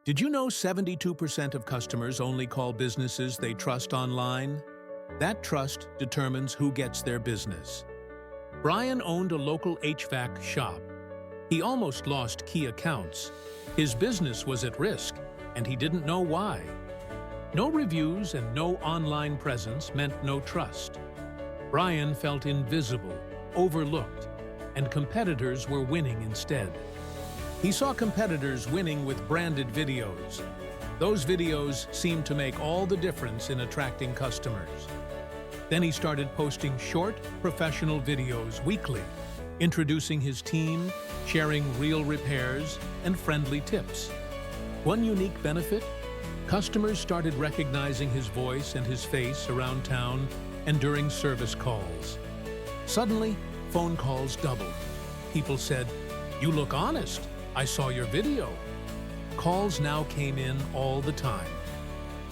Did you know 72% of customers only call businesses they trust online? That trust determines who gets their business. Brian owned a local HVAC shop. He almost lost key accounts. His business was at risk, and he didn't know why. No reviews and no online presence meant no trust. Brian felt invisible, overlooked, and competitors were winning instead. He saw competitors winning with branded videos. Those videos seemed to make all the difference in attracting customers. Then he started posting short, professional videos weekly, introducing his team, sharing real repairs, and friendly tips. One unique benefit? Customers started recognizing his voice and his face around town and during service calls. Suddenly, phone calls doubled. People said, "You look honest. I saw your video." Calls now came in all the time.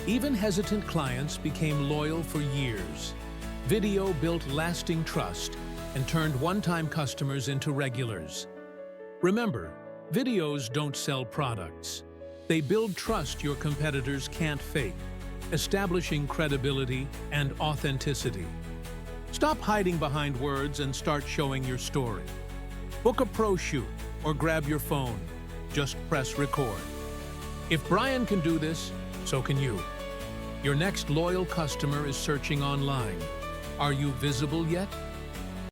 Even hesitant clients became loyal for years. Video built lasting trust and turned one-time customers into regulars. Remember, videos don't sell products. They build trust your competitors can't fake, establishing credibility and authenticity. Stop hiding behind words and start showing your story. Book a pro shoot or grab your phone. Just press record. If Brian can do this, so can you. Your next loyal customer is searching online. Are you visible yet?